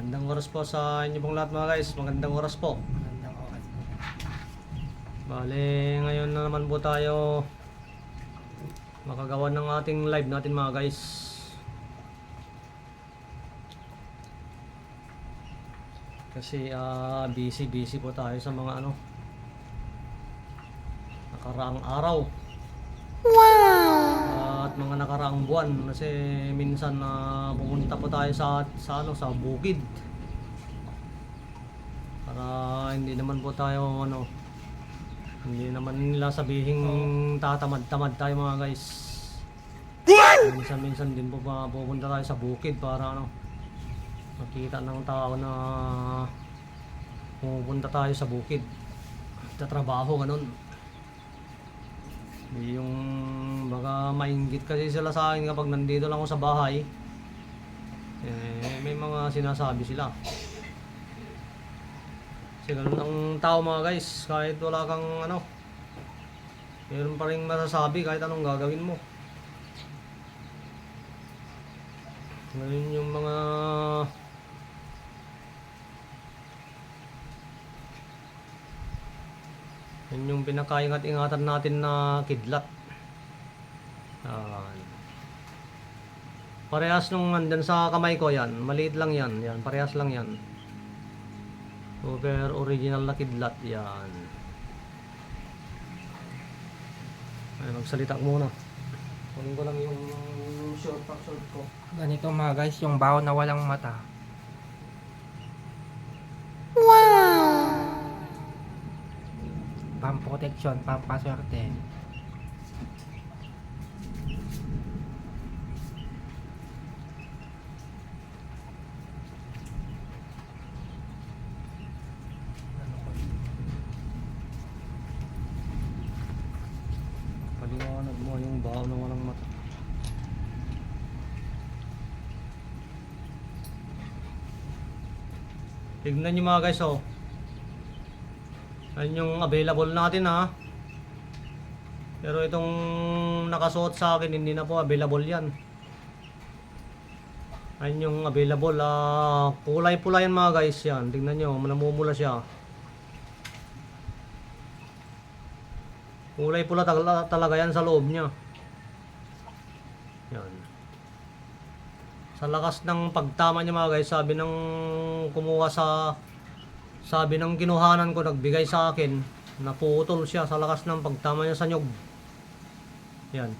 Magandang oras po sa inyo pong lahat mga guys. Magandang oras po. Magandang oras po. Bale, ngayon na naman po tayo makagawa ng ating live natin mga guys. Kasi busy po tayo sa mga nakaraang araw. At mga nakaraang buwan kasi minsan pumunta po tayo sa bukid. Para hindi naman po tayo hindi naman nila sabihing tatamad-tamad tayo mga guys. Minsan din po pupunta tayo sa bukid para makita ng tao na pupunta tayo sa bukid. Tatrabaho ganun. Yung baka mainggit kasi sila sa akin kapag nandito lang ako sa bahay. May mga sinasabi sila. Kasi ganun ang tao mga guys, kahit wala kang meron pa rin masasabi kahit anong gagawin mo. Ngayon yung mga yun yung pinakaingat-ingatan natin na kidlat. Parehas nung nandun sa kamay ko yan, maliit lang yan, parehas lang yan. Super original na kidlat yan. Ay, magsalita muna. Kunin ko lang yung short ko. Ganito mga guys, yung baon na walang mata. Pamproteksyon, pampaswerte. Paliwanag mo yung baon na walang mata. Tignan nyo mga guys Ayun yung available natin Pero itong nakasuot sa akin hindi na po available yan. Ayun yung available. Kulay pula yan mga guys yan. Tignan nyo, namumula siya. Kulay pula talaga yan sa loob niya. Yan. Sa lakas ng pagtama niya mga guys, sabi ng kinuhanan ko, nagbigay sa akin, naputol siya sa lakas ng pagtama niya sa nyug. Yan.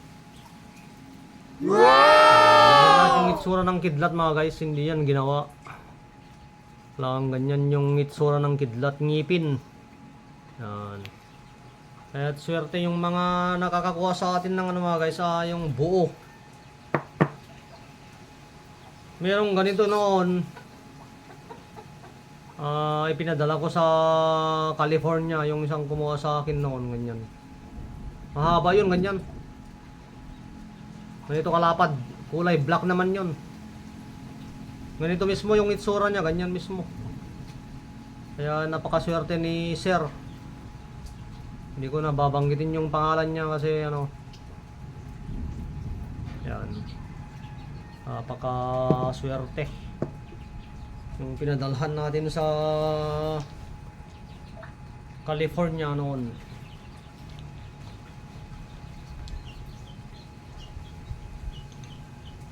Wow! Yung itsura ng kidlat mga guys, hindi yan ginawa. Lang ganyan yung itsura ng kidlat, ngipin. Yan. At swerte yung mga nakakakuha sa atin ng mga guys, yung buo. Merong ganito noon. Ipinadala ko sa California yung isang kumuha sa akin noon, ganyan. Mahaba yun, ganyan. Ganito kalapad, kulay black naman yun. Ganito mismo yung itsura niya, ganyan mismo. Kaya napakaswerte ni Sir. Hindi ko na babanggitin yung pangalan niya kasi yan. Napakaswerte. Yung pinadalhan natin sa California noon.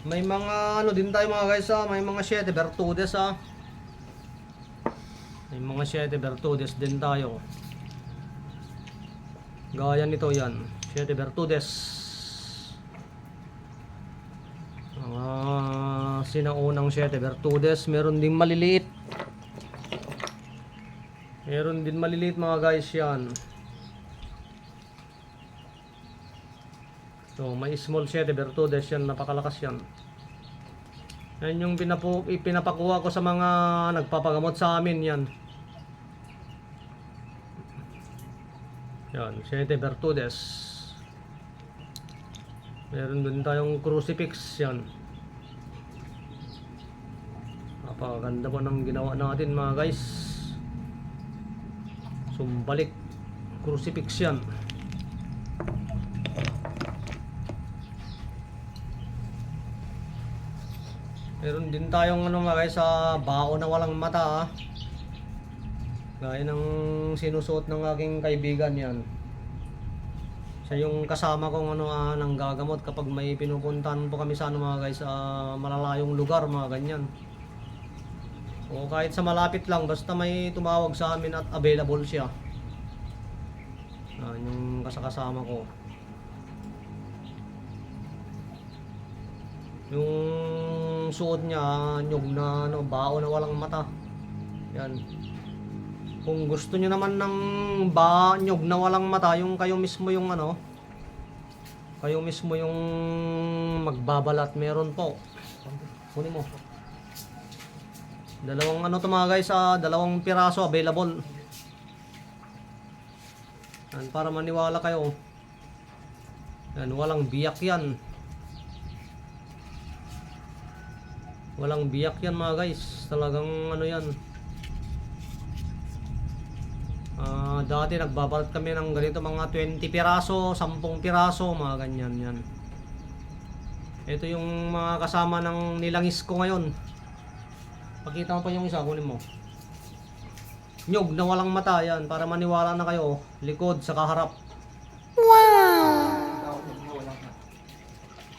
May mga din tayo mga guys may mga 7 Bertudes May mga 7 Bertudes din tayo. Gaya nito yan, 7 Bertudes. Sinaunang 7 Bertudes. Meron din maliliit. Meron din maliliit mga guys yan. So may small 7 Bertudes yan, napakalakas yan. Yan yung pinapakuha ko sa mga nagpapagamot sa amin yan. Yan, 7 Bertudes. Meron din tayong crucifix yan. Napakaganda po ng ginawa natin mga guys. Sumbalik crucifix yan. Meron din tayong ano mga guys sa bao na walang mata. Gaya ng sinusuot ng aking kaibigan yan. Siya yung kasama kong nang gagamot kapag may pinupuntahan po kami sa mga guys sa malalayong lugar, mga ganyan. O kahit sa malapit lang, basta may tumawag sa amin at available siya. Yung kasama ko. Yung suot niya, nyug na bao na walang mata. Yan. Kung gusto niyo naman ng nyug na walang mata, yung kayo mismo yung kayo mismo yung magbabalat, meron po. Kunin mo. Dalawang to mga guys, dalawang piraso available. Yan, para maniwala kayo. Yan, walang biyak yan. Walang biyak yan mga guys. Talagang yan. Dati nagbabalat kami ng ganito mga 20 piraso, 10 piraso, mga ganyan yan. Ito yung mga kasama ng nilangis ko ngayon. Pakita mo pa yung isa, kunin mo. Nyug na walang mata yan, para maniwala na kayo. Likod sa kaharap.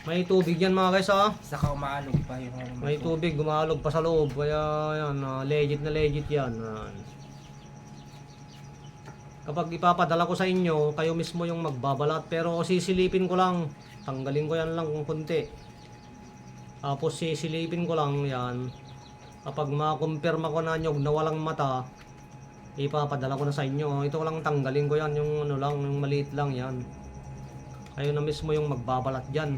May tubig yan mga guys Saka umaalog pa yung May tubig, gumalog pa sa loob. Kaya yan, legit na legit yan. Kapag ipapadala ko sa inyo, kayo mismo yung magbabalat. Pero sisilipin ko lang. Tanggalin ko yan lang kung kunti. Tapos sisilipin ko lang yan. Kapag makumpirma ko na nyug na walang mata, ipapadala ko na sa inyo. Ito lang tanggalin ko yan, yung lang, yung maliit lang yan. Kayo na mismo yung magbabalat dyan.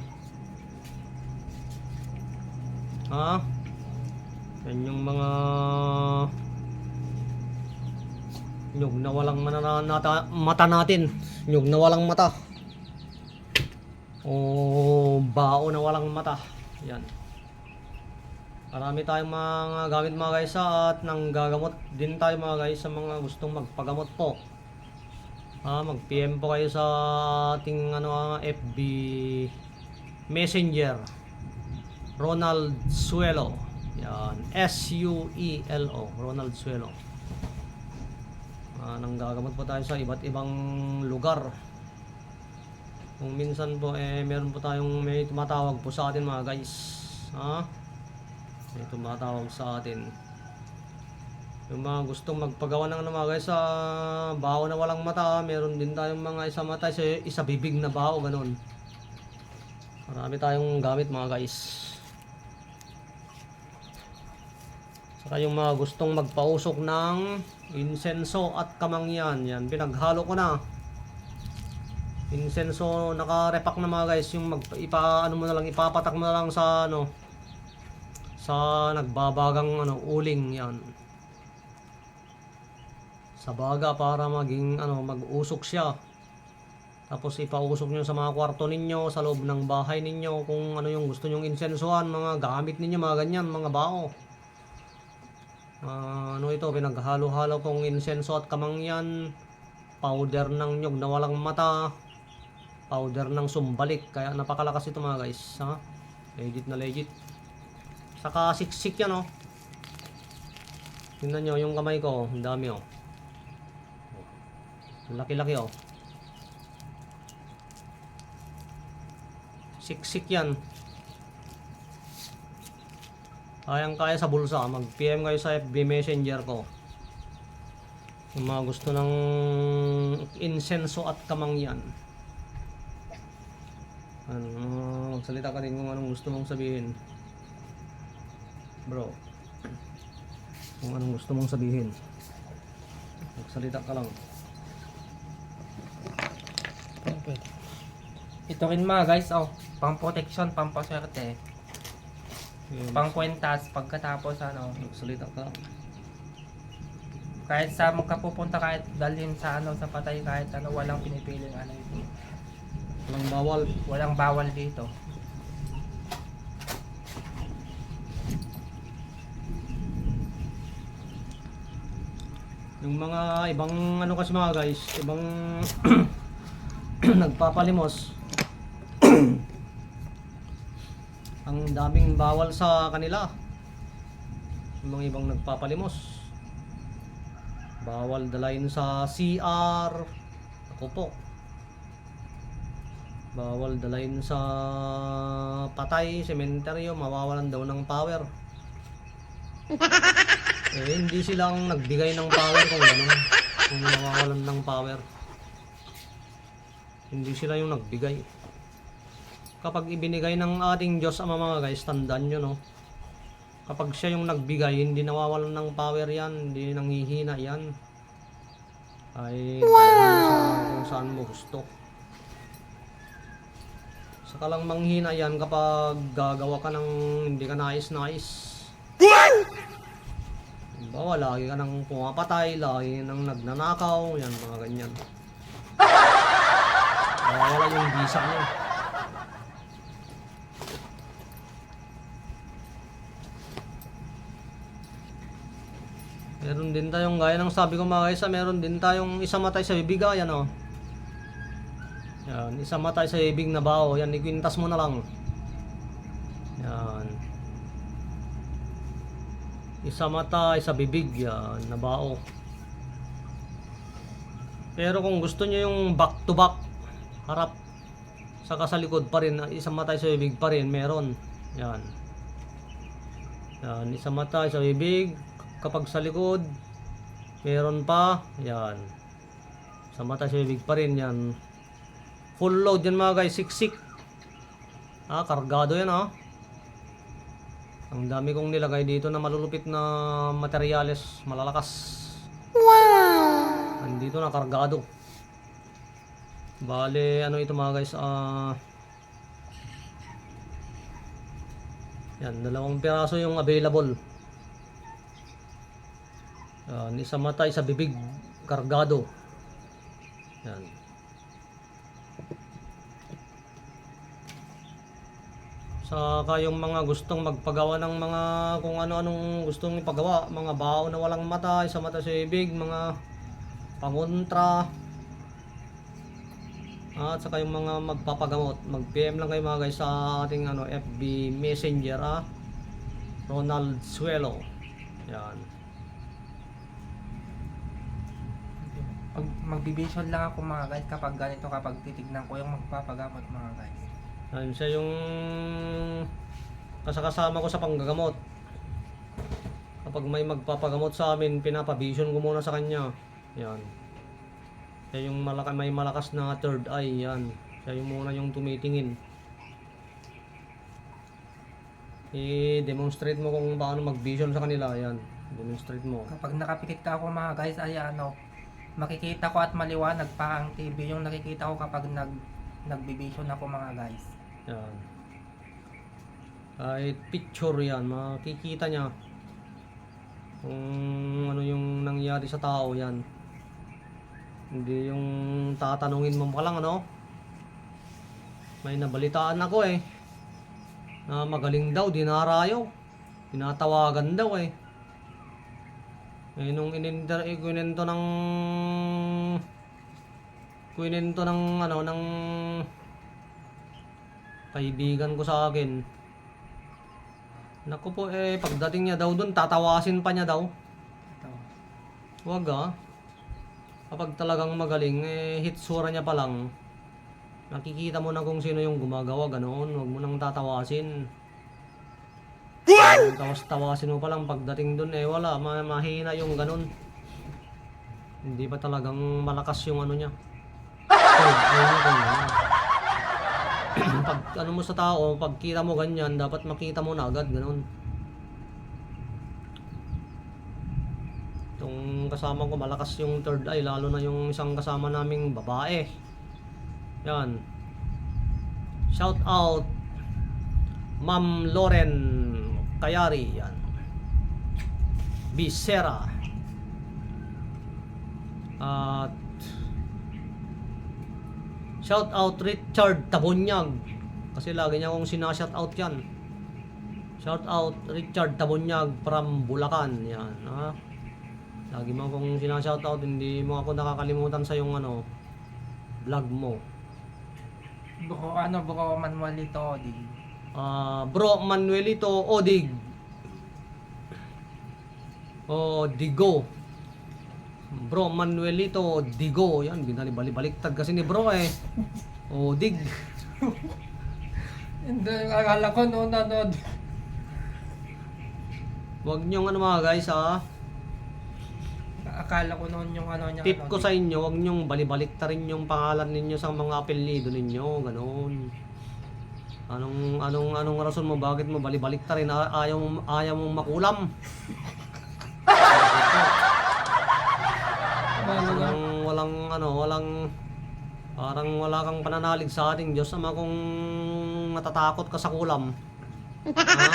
Yan yung mga nyug na walang mata natin. Nyug na walang mata. O bao na walang mata. Yan. Marami tayong mga gamit mga guys at nang gagamot din tayo mga guys sa mga gustong magpagamot po. Mag-PM po kayo sa ating FB Messenger. Ronald Suelo. Yan, SUELO, Ronald Suelo. Nang gagamot po tayo sa iba't ibang lugar. Kung minsan po meron po tayong may tumatawag po sa atin mga guys. May tumatawag sa atin. Yung mga gustong magpagawa ng mga guys sa bao na walang mata, meron din tayong mga isa mata, isa bibig na bao, ganun. Marami tayong gamit mga guys. Saka yung mga gustong magpausok ng insenso at kamangyan, yan, pinaghalo ko na. Insenso naka-repack na mga guys, yung ipapatak mo na lang sa sa nagbabagang uling yan. Sa baga para maging mag-usok siya. Tapos ipausok nyo sa mga kwarto ninyo, sa loob ng bahay ninyo, kung ano yung gusto nyong insensohan, mga gamit ninyo, mga ganyan, mga bao. Ito, pinaghalo-halo kong insenso at kamangyan, powder ng nyug na walang mata, powder ng sumbalik, kaya napakalakas ito mga guys, legit na legit. Saka siksik yan tingnan nyo yung kamay ko, ang dami laki-laki siksik yan. Kayang-kaya sa bulsa. Mag-PM kayo sa FB Messenger ko. Yung mga gusto ng insenso at kamangyan. Magsalita ka din kung anong gusto mong sabihin. Bro. Kung anong gusto mong sabihin. Magsalita ka lang. Ito rin mga guys, pang protection, pang paswerte. Pang kwentas pagkatapos Magsalita ka. Kahit sa magkapupunta, kahit dalhin sa sa patay, kahit walang pinipiling ito. Walang bawal. Walang bawal dito. Yung mga ibang kasi mga guys, ibang nagpapalimos. Ang daming bawal sa kanila. Yung mga ibang nagpapalimos. Bawal dalayin sa CR. Ako po. Bawal dalayin sa patay, sementeryo, mawawalan daw ng power. Hindi silang nagbigay ng power kung gano'n. Kung mawawalan ng power. Hindi sila yung nagbigay. Kapag ibinigay ng ating Diyos Ama mga guys, tandaan nyo no. Kapag siya yung nagbigay, hindi nawawalan ng power yan, hindi nanghihina yan. Ay, kung saan mo gusto. Saka lang manghina yan kapag gagawa ka ng hindi ka nais-nais. Diba, lagi ka nang pumapatay, lagi nang nagnanakaw, yan mga ganyan. Wala yung visa niya. Meron din tayong, gaya ng sabi ko mga guys, meron din tayong isang matay sa bibig, yan o. Yan, isang matay sa bibig na bao, yan, ikwintas mo na lang. Yan. Isa matay sa bibig, yan, na bao. Pero kung gusto nyo yung back to back, harap, saka sa likod pa rin, isang matay sa bibig pa rin, meron. Yan. Yan, isang matay sa bibig, kapag sa likod, meron pa, yan. Isang matay sa bibig pa rin, yan. Full load yan mga guys, siksik. Kargado yan Ang dami kong nilagay dito na malulupit na materyales, malalakas. Wow! Andito na, kargado. Bale, ano ito mga guys, yan, 2 piraso yung available. Yan, isa matay sa bibig, kargado. Yan. Saka yung mga gustong magpagawa ng mga kung ano-anong gustong ipagawa, mga bao na walang mata, isa mata sa bibig, mga pangontra. At saka yung mga magpapagamot, mag-PM lang kayo mga guys sa ating FB Messenger, Ronald Suelo. Yan. Magbibisyon lang ako mga guys kapag ganito, kapag titignan ko yung magpapagamot mga guys. Yan siya yung kasama ko sa panggagamot. Kapag may magpapagamot sa amin, pinapabisyon ko muna sa kanya. Yan. Siya yung may malakas na third eye. Yan. Siya yung muna yung tumitingin. I-demonstrate mo kung paano mag-vision sa kanila. Yan. Demonstrate mo. Kapag nakapikit ka ako mga guys, ay makikita ko at maliwanag pa ang TV yung nakikita ko kapag nagbivision ako mga guys. Yan. Kahit picture yan, makikita niya kung ano yung nangyari sa tao yan. Hindi yung tatanungin mo pa lang May nabalitaan ako na magaling daw, dinarayo. Tinatawagan daw nung kwinento ng ng kaibigan ko sa akin. Naku po pagdating niya daw doon, tatawasin pa niya daw. Ito. Wag kapag talagang magaling, hitsura niya pa lang. Nakikita mo na kung sino yung gumagawa, ganoon. Wag mo nang tatawasin. Tapos tawasin mo pa lang pagdating doon, wala, mahina yung ganoon. Hindi pa talagang malakas yung niya. Pag mo sa tao, pag kita mo ganyan, dapat makita mo na agad, ganoon. Itong kasama ko, malakas yung third eye, lalo na yung isang kasama naming babae. Yan. Shout out Ma'am Loren Kayari, yan. Bisera. At shout out Richard Tabunyag. Kasi lagi niya akong sinashout out yan. Shout out Richard Tabunyag from Bulacan, yan. Lagi mo akong sinashout out, hindi mo ako nakakalimutan sa yung vlog mo. Bro Manuel Litodi. Bro Manuelito Digo. Bro Manuelito Digo. Yan, binali-baliktad kasi ni bro eh. Dig. Hindi, akala ko nanonood. Wag niyong ano mga guys Akala ko noon yung ano niya. Tip ko sa inyo, wag niyong balibaliktarin yung pangalan ninyo sa mga apelyido ninyo, ganoon. Anong rason mo bakit mo balibaliktarin? Ayaw mong makulam. Walang parang wala kang pananalig sa ating Diyos Ama kung natatakot ka sa kulam. Ha?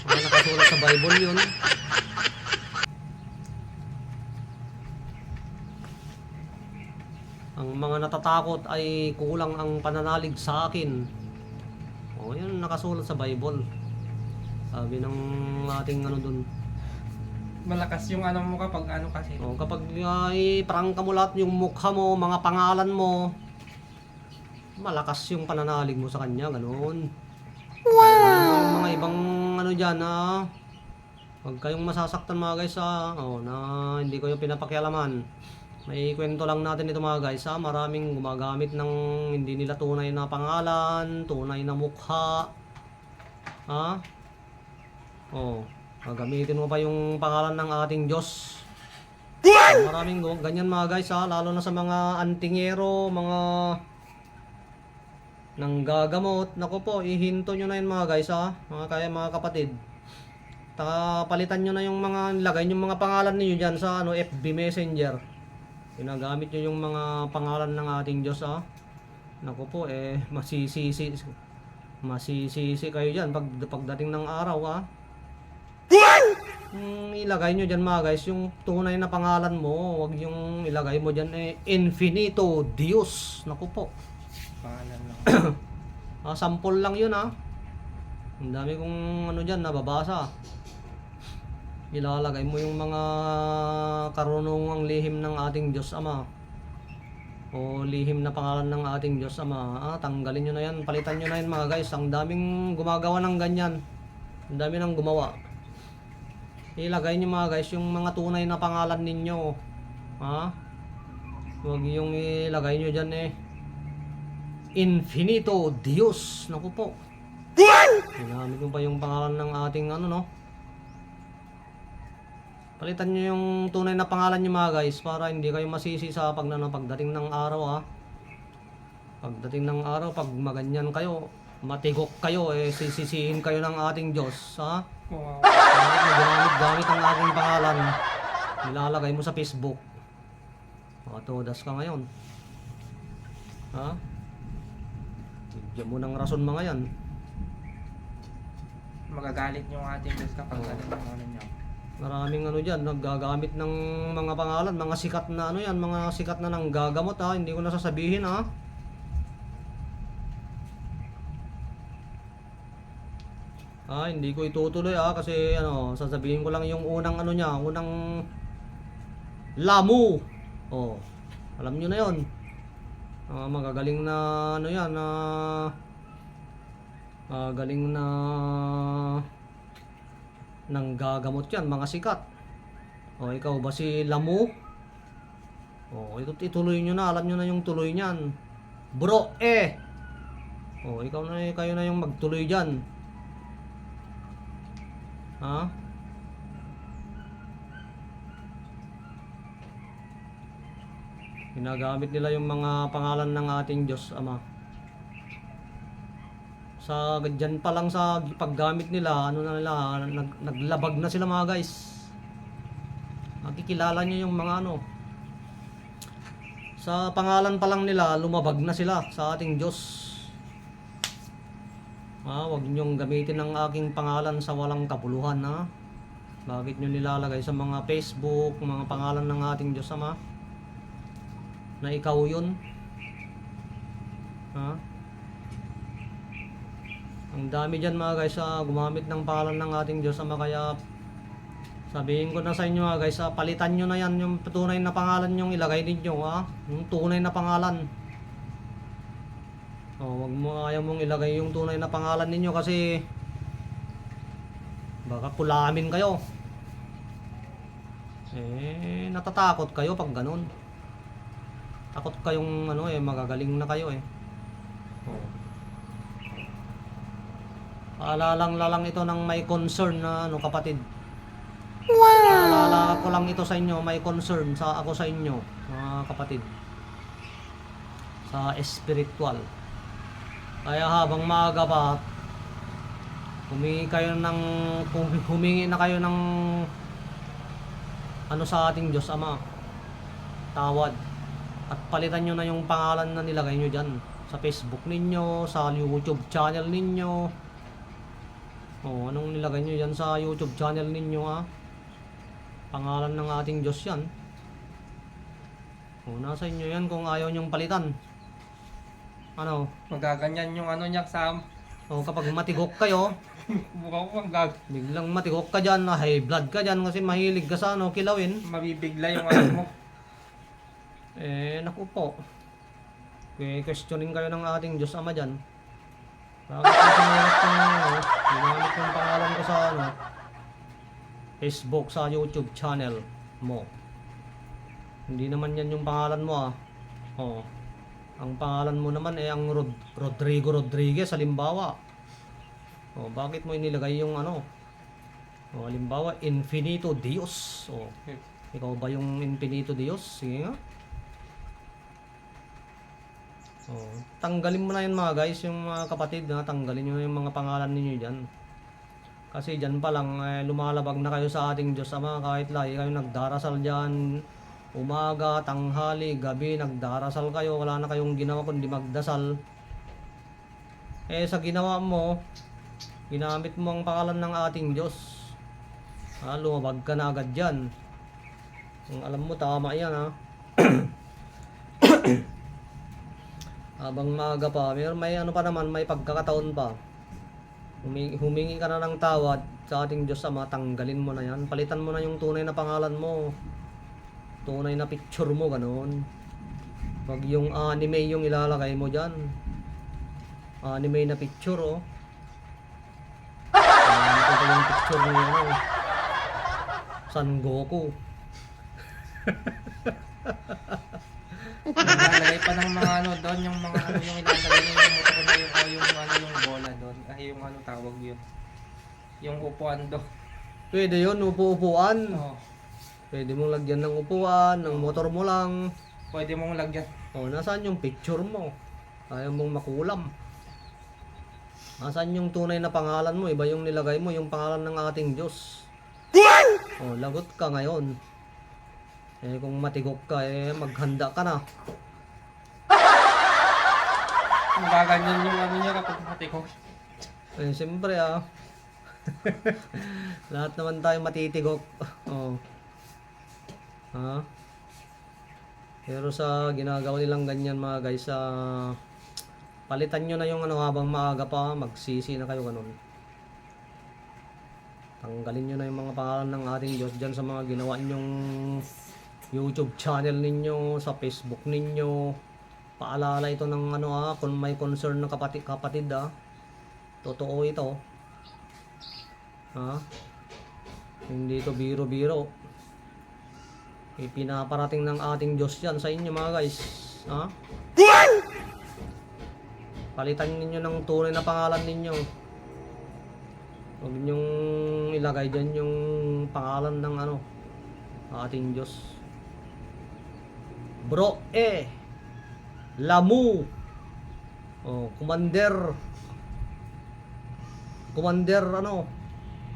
Nakasulat sa Bible yun. Ang mga natatakot ay kulang ang pananalig sa akin. Yan nakasulat sa Bible. Sabi ng ating ano dun. Malakas yung ano mo kapag ano kasi. Kapag iprangka mo lahat yung mukha mo, mga pangalan mo, malakas yung pananalig mo sa kanya, ganoon. Yung mga ibang ano dyan huwag kayong masasaktan mga guys na hindi ko yung pinapakialaman. May kwento lang natin ito mga guys maraming gumagamit ng hindi nila tunay na pangalan, tunay na mukha. Gagamitin mo pa yung pangalan ng ating Diyos. Maraming ganyan mga guys lalo na sa mga antingero, mga nanggagamot. Naku po, ihinto nyo na yun mga guys mga kapatid. Palitan nyo na yung mga lagay yung mga pangalan niyo dyan sa FB Messenger. Ginagamit nyo yung mga pangalan ng ating Diyos Naku po masisisi kayo dyan pagdating ng araw ilagay nyo dyan mga guys yung tunay na pangalan mo. Huwag yung ilagay mo dyan Infinito Dios. Naku po, Pangalan lang. sample lang yun ang dami kong ano dyan nababasa. Ilalagay mo yung mga karunungang lihim ng ating Diyos Ama o lihim na pangalan ng ating Diyos Ama. Tanggalin nyo na yan, palitan nyo na yan mga guys. Ang daming gumagawa ng ganyan, ang dami nang gumawa. Ilagay nyo mga guys yung mga tunay na pangalan ninyo. Huwag yung ilagay nyo dyan Infinito Dios. Naku po, ginamit mo pa yung pangalan ng ating Palitan nyo yung tunay na pangalan nyo mga guys para hindi kayo masisi sa pagdating ng araw Pagdating ng araw, pag maganyan kayo, matigok kayo sisisihin kayo ng ating Diyos Wow. Gamit ang aking pangalan, nilalagay mo sa Facebook. Todas ka ngayon. Bigyan mo ng rason mga yan. Magagalit yung ating Diyos kapag ano niya. Maraming dyan, naggagamit ng mga pangalan, mga sikat na mga sikat na nanggagamot hindi ko na sasabihin hindi ko itutuloy kasi sasabihin ko lang yung unang unang Lamu. Alam nyo na yon. Magagaling na galing na nanggagamot yan, mga sikat. Ikaw ba si Lamu? Ituloy nyo na, alam nyo na yung tuloy nyan. Bro kayo na yung magtuloy dyan. Ginagamit nila yung mga pangalan ng ating Diyos Ama. Sa dyan pa lang sa paggamit nila, naglabag na sila mga guys. Makikilala nyo yung mga sa pangalan pa lang nila, lumabag na sila sa ating Diyos. Huwag nyong gamitin ang aking pangalan sa walang kapuluhan Bakit nyo nilalagay sa mga Facebook, mga pangalan ng ating Diyos Ama na ikaw yun? Ang dami dyan mga guys gumamit ng pangalan ng ating Diyos Ama. Kaya sabihin ko na sa inyo mga guys palitan nyo na yan yung tunay na pangalan yung ilagay ninyo yung tunay na pangalan. Wag mo, ayaw mong ilagay yung tunay na pangalan ninyo kasi baka kulamin kayo. Natatakot kayo pag ganun. Takot kayong magagaling na kayo eh. Oh. Paalalang ito ng may concern na kapatid. Paalala ko lang ito sa inyo, may concern ako sa inyo, mga kapatid. Sa spiritual. Kaya habang maaga pa, humingi na kayo ng sa ating Diyos Ama, tawad, at palitan nyo na yung pangalan na nilagay nyo dyan sa Facebook ninyo, sa YouTube channel ninyo. Anong nilagay nyo dyan sa YouTube channel ninyo ha? Pangalan ng ating Diyos yan. Nasa inyo yan kung ayaw nyong palitan. Magaganyan yung niya Sam. Kapag matigok kayo, Mukha ko biglang matigok ka dyan, high blood ka dyan kasi mahilig ka sa kilawin. mabibigla yung mo. Naku po. Questioning kayo ng ating Diyos Ama dyan. Bakit ko ginamit yung pangalan ko sa Facebook, sa YouTube channel mo. Hindi naman yan yung pangalan mo Ang pangalan mo naman ang Rodrigo Rodriguez halimbawa. Bakit mo inilagay yung halimbawa Infinito Dios. Ikaw ba yung Infinito Dios? Sige nga. Tanggalin mo na yan mga guys, yung mga kapatid tanggalin nyo yung mga pangalan ninyo dyan. Kasi dyan pa lang lumalabag na kayo sa ating Diyos Ama. Kahit lagi kayo nagdarasal dyan, umaga, tanghali, gabi, nagdarasal kayo, wala na kayong ginawa kundi magdasal. Sa ginawa mo, ginamit mo ang pangalan ng ating Diyos. Lumabag ka na agad dyan. Kung alam mo, tama yan Habang maaga pa, may pa naman, may pagkakataon pa. Humingi ka na ng tawad sa ating Diyos Ama, tanggalin mo na yan. Palitan mo na yung tunay na pangalan mo. Tunay na picture mo, ganoon. Wag yung anime yung ilalagay mo dyan. Anime na picture ito yung picture niya Son Goku. Naglalagay pa ng mga doon, yung mga yung ilalagay niya yung motor na yung bola doon. Yung tawag yun. Yung upuan doon. Pwede yun, upo-upuan. Pwede mong lagyan ng upuan, ng motor mo lang. Pwede mong lagyan. Nasaan yung picture mo? Ayaw mong makulam. Nasaan yung tunay na pangalan mo? Iba yung nilagay mo, yung pangalan ng ating Diyos. Lagot ka ngayon. Kung matigok ka, maghanda ka na. Magaganyan yung niya kapag matigok. Siyempre lahat naman tayo matitigok. Pero sa ginagawa nilang ganyan mga guys, palitan nyo na yung habang maaga pa, magsisi na kayo ganun. Tanggalin nyo na yung mga pangalan ng ating Diyos dyan sa mga ginawa nyong YouTube channel ninyo, sa Facebook ninyo. Paalala ito ng kung may concern ng kapatid totoo ito. Hindi ito biro-biro. Ipinaparating ng ating Diyos yan sa inyo mga guys. Palitan ninyo ng tunay na pangalan ninyo. Huwag nyong ilagay dyan yung pangalan ng ating Diyos. Bro Lamu. Commander.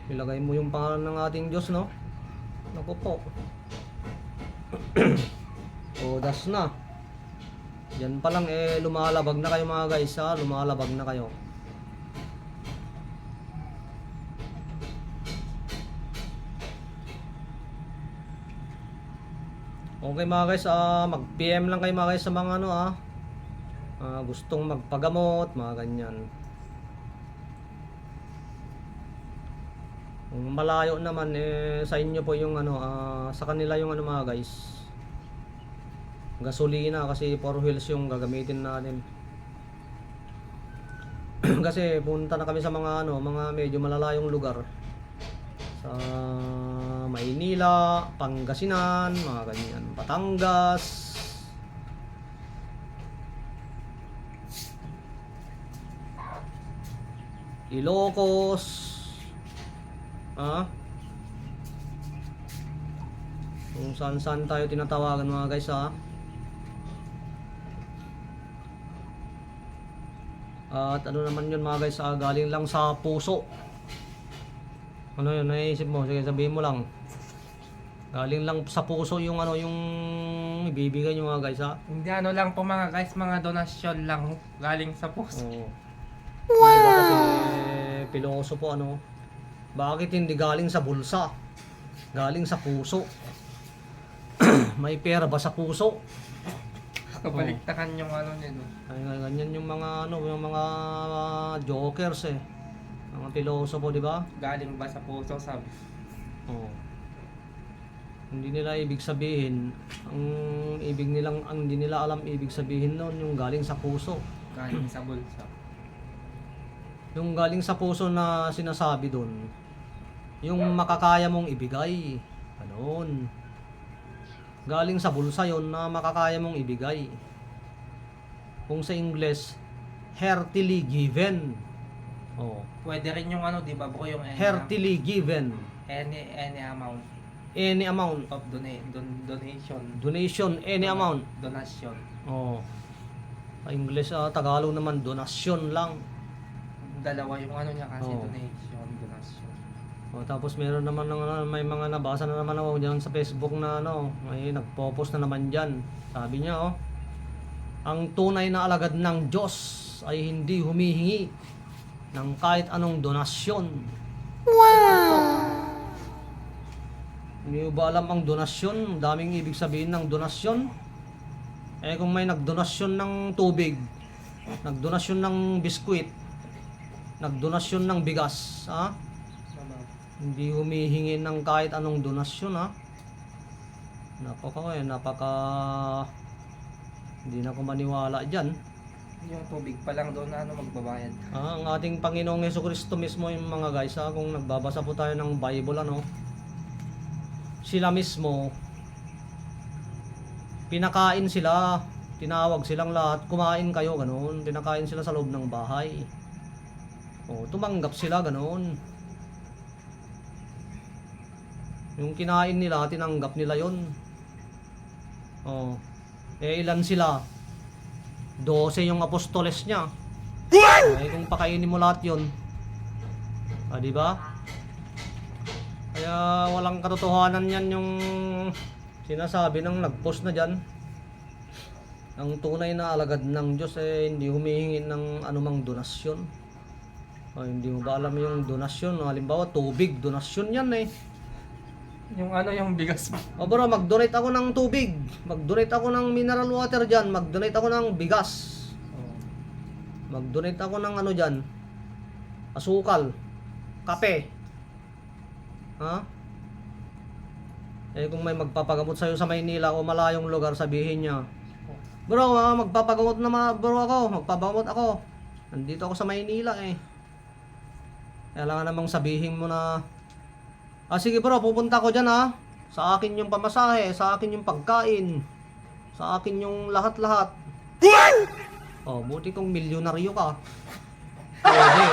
Ilagay mo yung pangalan ng ating Diyos, no? Naku po. Das na. Yan pa lang lumalabag na kayo mga guys lumalabag na kayo. Okay mga guys, mag-PM lang kayo mga guys sa mga gustong magpagamot, mga ganyan. Kung malayo naman sa inyo po yung sa kanila yung mga guys. Gasolina kasi 4 wheels yung gagamitin natin. Kasi punta na kami sa mga ano, mga medyo malalayong lugar. Sa Maynila, Pangasinan, mga ganyan, Batangas. Ilocos. Kung saan-saan tayo tinatawagan mga guys At ano naman yun mga guys galing lang sa puso. Ano yun, naisip mo? Sige, sabihin mo lang. Galing lang sa puso yung ano, yung ibibigay nyo mga guys Hindi ano lang po mga guys, mga donasyon lang galing sa puso. Oo. Wow! Diba kasi piloso po ano, bakit hindi galing sa bulsa? Galing sa puso. May pera ba sa puso? Kabaliktakan yung ano nito. Ay, ganyan yung mga ano, yung mga jokers Mga pilosopo, di ba? Galing ba sa puso sabi? Oo. Hindi nila ibig sabihin, hindi nila alam ibig sabihin noon yung galing sa puso. Galing sa bulsa. Yung galing sa puso na sinasabi doon, yung makakaya mong ibigay. Ganon. Galing sa bulsa yon na makakaya mong ibigay. Kung sa English, heartily given. Oh. Pwede rin yung ano, di ba bro, yung Heartily given. any amount Any amount. of donation. Donation, any amount. Donasyon. Oh. Sa English, Tagalog naman, donasyon lang. Dalawa yung ano niya kasi, Oo. donation, donasyon. Oh, tapos meron naman may mga nabasa na naman ako diyan sa Facebook na ano, may nagpo-post na naman diyan. Sabi niya ang tunay na alagad ng Diyos ay hindi humihingi ng kahit anong donasyon. Hindi mo ba alam ang donasyon? Daming ibig sabihin ng donasyon. Kung may nagdonasyon ng tubig, nagdonasyon ng biskwit, nagdonasyon ng bigas, hindi humihingi ng kahit anong donasyon napaka hindi na ako maniwala dyan. Yung tubig pa lang doon na ano magbabayad. Ang ating Panginoong Jesucristo mismo yung mga guys kung nagbabasa po tayo ng Bible sila mismo pinakain sila, tinawag silang lahat, kumain kayo ganoon, pinakain sila sa loob ng bahay. Tumanggap sila ganoon. Yung kinain nila, tinanggap nila yon. Ilan sila? 12 yung apostoles niya. Kung pakainin mo lahat yon, di ba? Kaya walang katotohanan yan yung sinasabi ng nag-post na dyan. Ang tunay na alagad ng Diyos hindi humihingi ng anumang donasyon. Hindi mo ba alam yung donasyon? Halimbawa, tubig, donasyon yan Yung ano, yung bigas mo. Bro, mag-donate ako ng tubig. Mag-donate ako ng mineral water dyan. Mag-donate ako ng bigas. Mag-donate ako ng ano dyan. Asukal. Kape. Kung may magpapagamot sa'yo sa Maynila o malayong lugar, sabihin niya, bro, magpapagamot na bro ako. Magpapagamot ako. Nandito ako sa Maynila Kailangan namang sabihin mo na, sige bro, pupunta ko dyan Sa akin yung pamasahe, sa akin yung pagkain, sa akin yung lahat-lahat. Buti kong milyonaryo ka. Pwede.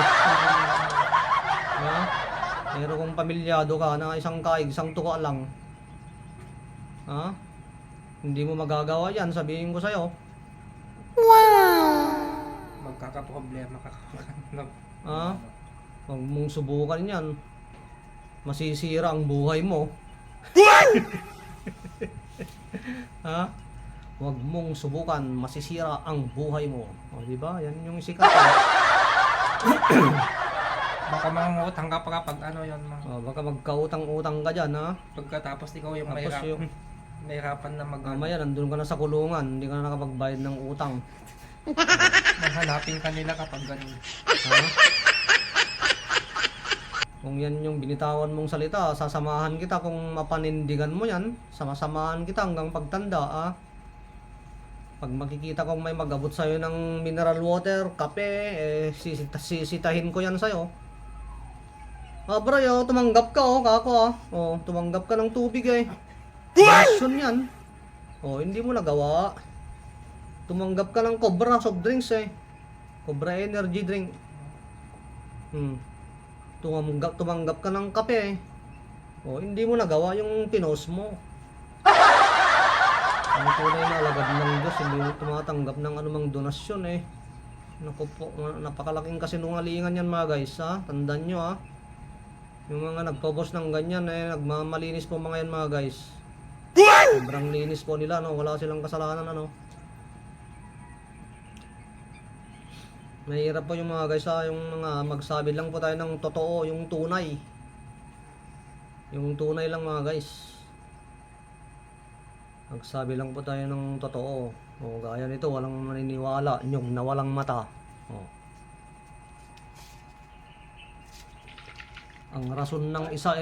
Pero kung pamilyado ka na isang kaig, isang tuka lang, hindi mo magagawa yan, sabihin ko sa'yo. Magkakaproblema ka. Huwag mong subukan yan. Masisira ang buhay mo. Huwag mong subukan, masisira ang buhay mo. Di ba? Yan yung sikat. Baka mangungutang ka pa kapag ano yun. Baka magkautang-utang ka dyan, Pagkatapos ikaw yung Tapos mahirapan na mamaya, nandun ka na sa kulungan, hindi ka na nakapagbayad ng utang. Maghanapin ka nila kapag ganun. Kung yan yung binitawan mong salita, sasamahan kita kung mapanindigan mo yan. Samasamahan kita hanggang pagtanda, Pag makikita kong may mag-abot sa'yo ng mineral water, kape, sisitahin ko yan sa'yo. Bro, tumanggap ka kako tumanggap ka ng tubig Donasyon yan. Hindi mo nagawa. Tumanggap ka ng Cobra soft drinks Cobra energy drink. Tumanggap ka ng kape hindi mo nagawa yung pinost mo. Ang tunay na alagad ng Diyos, hindi mo tumatanggap ng anumang donasyon Naku po, napakalaking kasinungalingan yan mga guys Tandaan nyo Yung mga nagpo-post ng ganyan nagmamalinis po mga yan mga guys. Sobrang linis po nila wala silang kasalanan Mahirap po yung mga guys yung mga magsabi lang po tayo ng totoo, yung tunay. Yung tunay lang mga guys. Magsabi lang po tayo ng totoo. Gaya nito, walang maniniwala, nyog na walang mata. Ang rason ng isa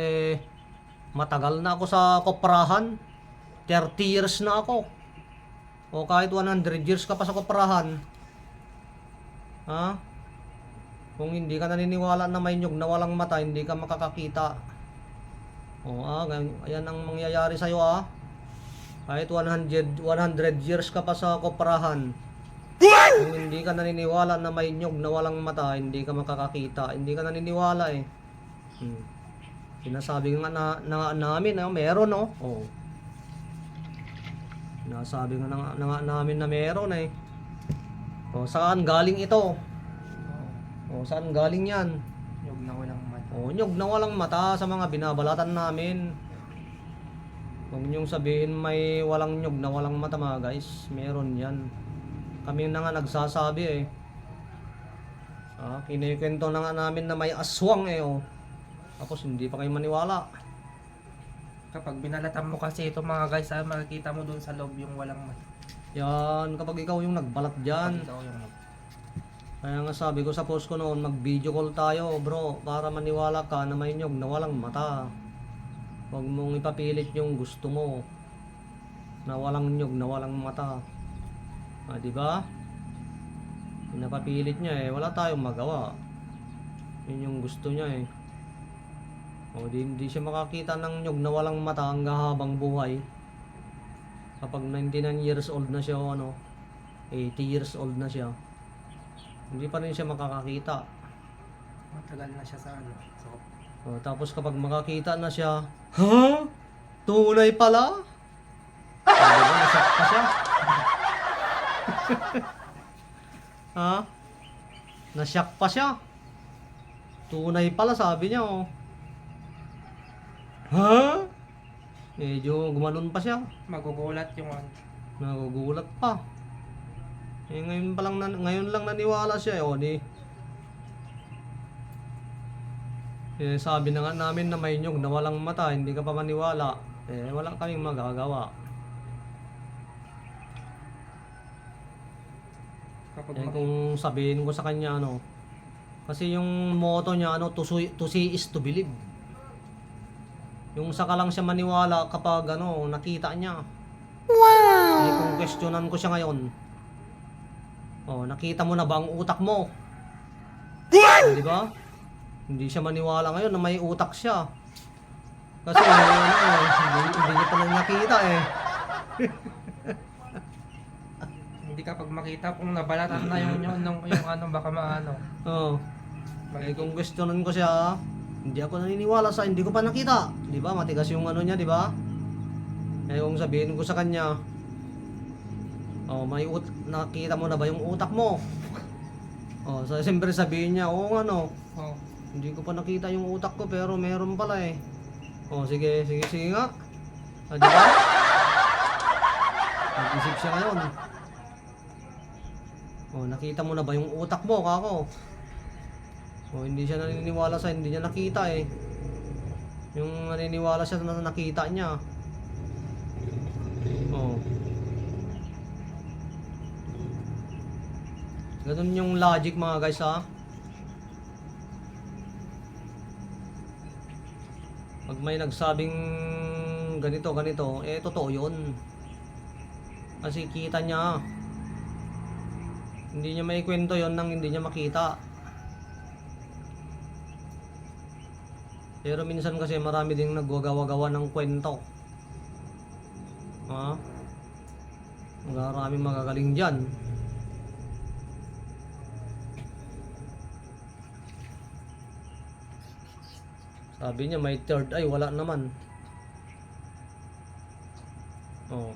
matagal na ako sa koprahan. 30 years na ako. Kahit 100 years ka pa sa koprahan. Kung hindi ka naniniwala na may nyog na walang mata, hindi ka makakakita. Ayan ang mangyayari sa'yo Kahit 100 years ka pa sa koprahan. Kung hindi ka naniniwala na may nyog na walang mata, hindi ka makakakita. Hindi ka naniniwala Sinasabi nga namin meron Sinasabi nga namin na meron saan galing ito? Saan galing yan? Nyog na walang mata. Nyog na walang mata sa mga binabalatan namin. Huwag niyong sabihin may walang nyog na walang mata mga guys. Meron yan. Kami na nga nagsasabi Kinikwento na nga namin na may aswang Tapos hindi pa kayo maniwala. Kapag binalatan mo kasi ito mga guys makikita mo dun sa loob yung walang mata. Yan, kapag ikaw yung nagbalat dyan. Ikaw yung Kaya nga sabi ko sa post ko noon, mag video call tayo bro, para maniwala ka na may nyog na walang mata. Huwag mong ipapilit yung gusto mo na walang nyog na walang mata. Diba? Pinapapilit niya wala tayong magawa. Yun yung gusto niya hindi siya makakita ng nyog na walang mata hanggang habang buhay. Kapag 99 years old na siya 80 years old na siya, hindi pa rin siya makakakita. matagal na siya sa Tapos kapag makakita na siya, tunay pala? Nasyak pa siya. Nasyak pa siya. Tunay pala sabi niya Medyo gumanon pa siya. magugulat yung Nagugulat pa. Ngayon lang naniwala siya sabi na nga namin na may nyog na walang mata, hindi ka pa maniwala. Wala kaming magagawa. Kung sabihin ko sa kanya kasi yung motto niya to see is to believe. Yung saka lang siya maniwala kapag nakita niya. Wow! Kung questionan ko siya ngayon, nakita mo na ba ang utak mo? Di ba? Hindi siya maniwala ngayon na may utak siya. Kasi hindi niya pa lang nakita Hindi kapag makita kung nabalatan na yung baka maano. Kung questionan ko siya, hindi ako naniniwala hindi ko pa nakita. Di ba? Matigas yung niya, di ba? Kung sabihin ko sa kanya, nakita mo na ba yung utak mo? Siyempre sabihin niya, hindi ko pa nakita yung utak ko pero meron pala sige nga. Di ba? Nag-isip siya ngayon. Nakita mo na ba yung utak mo, kako? Hindi siya naniniwala hindi niya nakita Yung naniniwala siya na nakita niya. Ganun yung logic mga guys Pag may nagsabing ganito, totoo yun. Kasi kita niya Hindi niya maikwento yon nang hindi niya makita. Pero minsan kasi marami ding naggagawa-gawa ng kwento. Ha? Marami magagaling dyan. Sabi niya may third eye, wala naman. Oh.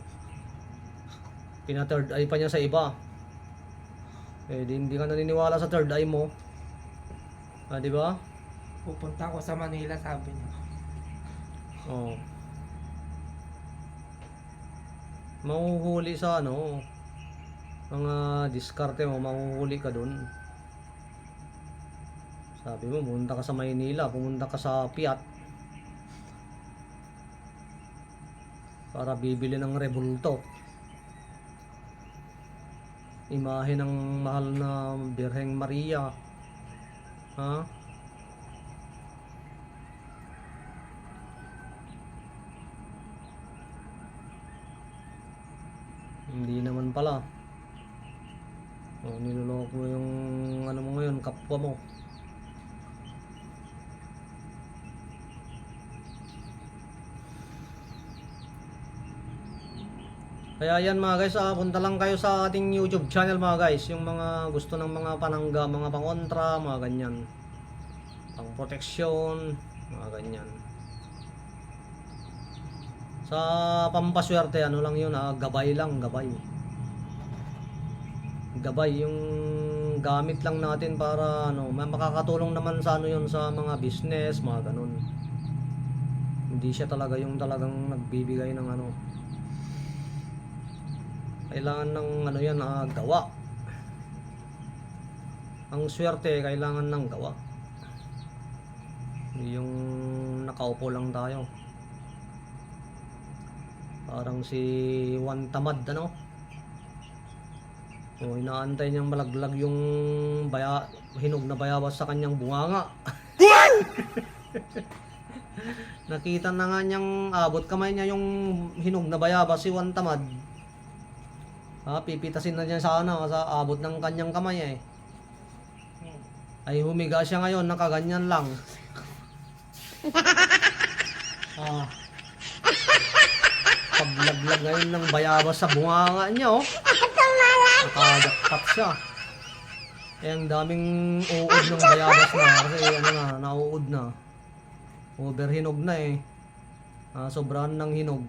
Pina-third eye pa niya sa iba. Eh, di hindi ka naniniwala sa third eye mo. Ah, di ba? Pupunta ako sa Manila, sabi niya. Oh. Mahuhuli sa ano, mga diskarte mo, mahuhuli ka dun. Sabi mo, pumunta ka sa Maynila, pumunta ka sa Piat para bibili ng rebulto. Imahe ng mahal na Birheng Maria. Ha? Hindi naman pala. Oh, niloloko mo yung ano mo ngayon, kapwa mo. Kaya yan mga guys, punta lang kayo sa ating YouTube channel mga guys. Yung mga gusto ng mga panangga, mga pangontra, mga ganyan. Pang proteksyon, mga ganyan. Sa pampaswerte, ano lang yun, gabay lang, gabay. Gabay, yung gamit lang natin para ano, makakatulong naman sa ano yun, sa mga business, mga ganun. Hindi siya talaga yung talagang nagbibigay ng ano. Kailangan ng ano yan, gawa. Ang swerte, kailangan ng gawa. Hindi yung nakaupo lang tayo. Parang si Juan Tamad, ano? O, inaantay niyang malaglag yung hinog na bayabas sa kanyang bunganga. Nakita na nga abot kamay niya yung hinog na bayabas si Juan Tamad. Pipitasin na niya sa abot ng kanyang kamay eh. Ay humiga siya ngayon, nakaganyan lang. Paglaglag ngayon ng bayabas sa bunganga niya, oh. Nakajakpat siya. Eh, ang daming uod ng bayabas na kasi ano na, nauud na. Overhinog na eh. Sobrahan ng hinog.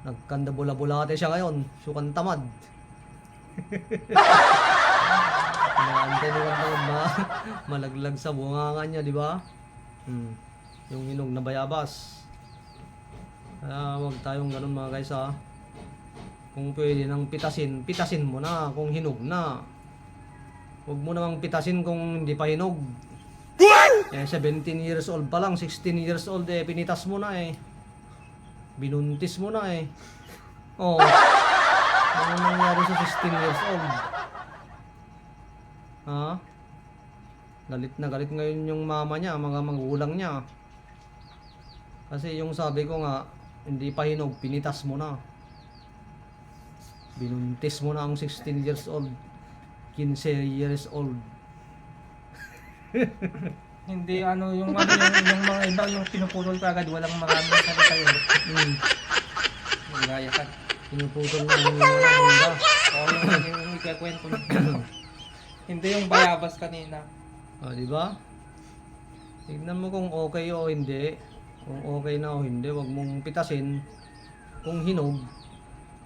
Nagkandabula-bulate siya ngayon. Sukan tamad. Inaantay ni Juan Tamad malaglag sa bunganga niya, di ba? Yung hinog na bayabas. Kaya huwag tayong ganun mga guys ha. Kung pwede nang pitasin, pitasin mo na kung hinog na. Huwag mo namang pitasin kung hindi pa hinog. 17 years old pa lang, 16 years old eh, pinitas mo na eh. Binuntis mo na eh. Oh. Ano nangyari sa 16 years old? Ha? Galit na galit ngayon yung mama niya, mga magulang niya. Kasi yung sabi ko nga, hindi pa hinog, pinitas mo na. Binuntis mo na ang 16 years old. 15 years old. Hindi yung mga iba yung pinuputol ka agad, walang maraming salita yun. Gaya ka. Pinuputol na yung hangga. Oo, yung ikakwento. Hindi yung bayabas kanina. Di ba? Tignan mo kung okay o hindi. Kung okay na o hindi, wag mong pitasin. Kung hinog,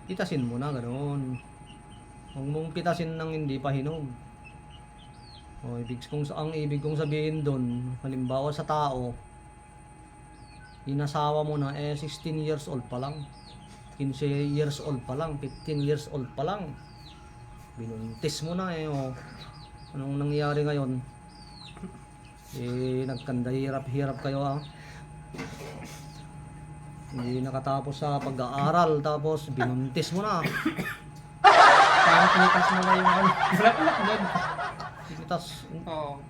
pitasin mo na, ganoon. Huwag mong pitasin ng hindi pa hinog. Ang ibig kong sabihin doon, halimbawa sa tao, inasawa mo na, 16 years old pa lang, 15 years old pa lang, 15 years old pa lang, binuntis mo na anong nangyari ngayon? Nagkanda hirap kayo hindi nakatapos sa pag-aaral, tapos binuntis mo na. Parang pinitas mo na yung bulak-bulak doon. Pinitas. Oo.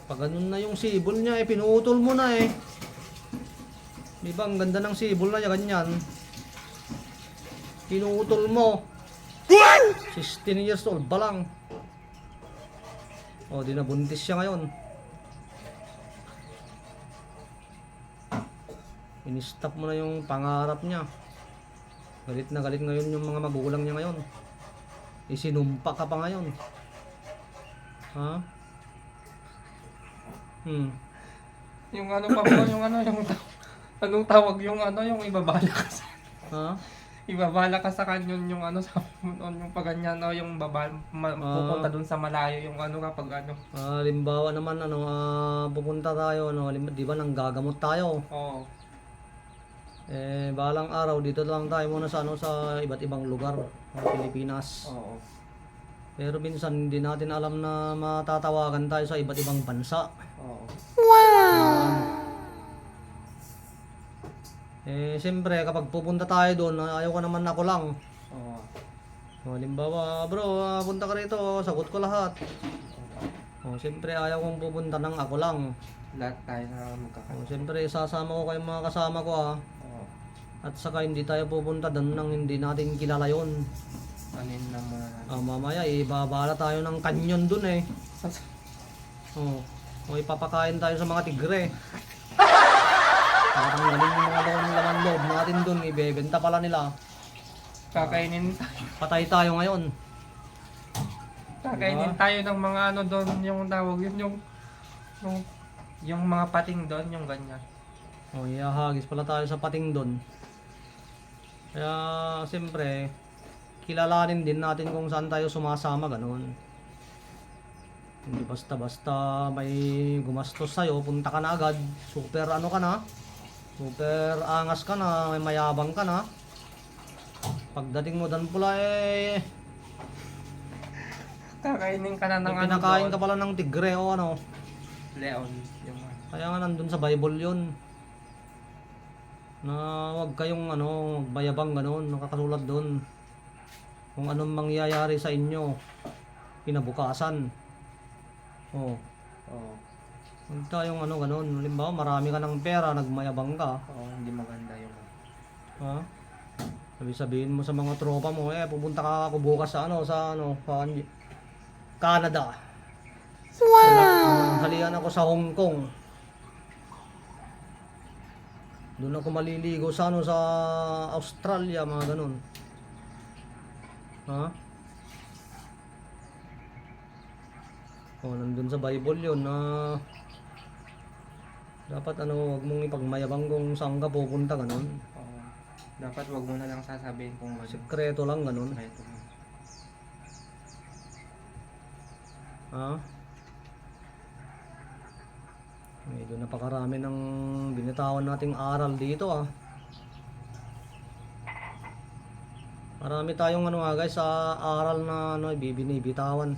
Pag ganun na yung sibol niya, pinutol mo na eh. Di ba, ang ganda ng sibol na niya, ganyan. Pinutol mo. 16 years old ba lang? O, di nabuntis siya ngayon. In-stop mo na yung pangarap niya. Galit na galit ngayon yung mga magulang niya ngayon. Isinumpa ka pa ngayon. Ha? Yung ano pa po, yung ano, yung anong tawag yung ano, yung ibabala ka sa Ha? ibabala ka sa kanyon yung ano sa yung paganyan no, yung pupunta dun sa malayo yung ano kapag ano. Halimbawa naman pupunta tayo di ba nang gagamot tayo. Oo. Balang araw dito lang tayo muna sa sa iba't ibang lugar ng Pilipinas. Oo. Pero minsan hindi natin alam na matatawagan tayo sa iba't ibang bansa. Oo. Siyempre kapag pupunta tayo doon, ayaw ko naman ako lang. Oo. Halimbawa, bro, punta ka rito, sagot ko lahat. Siyempre ayaw kong pupunta ng ako lang. Lahat tayo na magkakasama. Siyempre sasama ko kayong mga kasama ko Oo. At saka hindi tayo pupunta doon nang hindi natin kilala yun. Ano yun naman? Mamaya ibabala tayo ng kanyon doon O ipapakain tayo sa mga tigre. Tatanggalin yung mga laman loob natin doon, ibebenta pala nila. Kakainin tayo. Patay tayo ngayon. Kakainin tayo ng mga ano doon, yung tawag yun, yung mga pating doon, yung ganyan. Ihahagis pala tayo sa pating doon. Kaya siyempre kilalanin din natin kung saan tayo sumasama, ganoon. Hindi basta-basta may gumastos sa'yo, punta ka na agad, super ano ka na, super angas ka na, may mayabang ka na. Pagdating mo dan pula Kakainin ka na ng ano pinakain doon. ka pala ng tigre o ano. Leon. Yung Kaya nga nandun sa Bible yun. Na wag kayong magbayabang ganoon, nakakasulat doon. Kung anong mangyayari sa inyo kinabukasan. Oo. Huwag tayong ganoon. Halimbawa, marami ka ng pera, nagmayabang ka. Oo, hindi maganda yung Ha? Sabihin mo sa mga tropa mo, pupunta ka ako bukas sa Canada. Wow! Halian ako sa Hong Kong. Doon ako maliligo sa sa Australia, mga ganun. Ha? Nandun sa Bible yun na dapat wag mong ipagmayabang kung saan ka pupunta, ganun. Oo. Dapat wag mo na lang sasabihin kung ano. Sekreto lang, ganun. Sekreto mo. Ha? Medyo napakarami ng binitawan nating aral dito Marami tayong guys sa aral na binibitawan.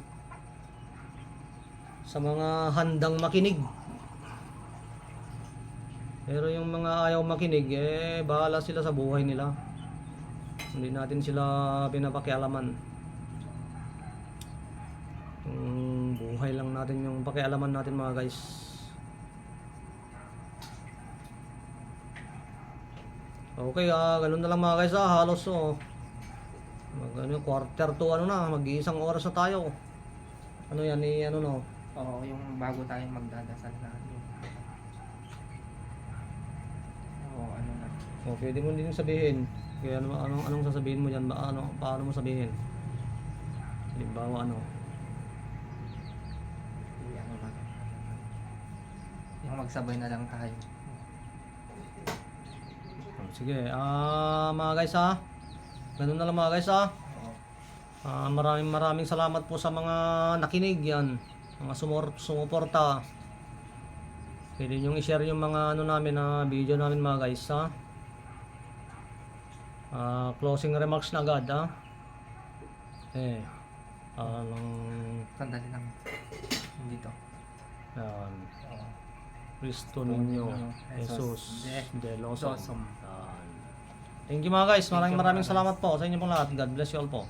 Sa mga handang makinig. Pero yung mga ayaw makinig, bahala sila sa buhay nila. Hindi natin sila pinapakialaman. Yung buhay lang natin yung pakialaman natin, mga guys. Okay, ganun na lang, mga guys. Halos quarter to mag-iisang oras na tayo. Yan Oo, yung bago tayo magdadasal na pwede mo din sabihin. Kaya anong sasabihin mo diyan? Paano mo sabihin? Halimbawa yung magsabay na lang tayo. Sige, mga guys ganun na lang, mga guys maraming salamat po sa mga nakinig yan, mga sumuporta. Pwede nyo i-share yung mga namin na video namin, mga guys closing remarks na agad Sandali lang dito. yan. Cristo Niño Jesus de los Osom. Thank you, mga guys. Maraming salamat po sa inyo pong lahat. God bless you all po.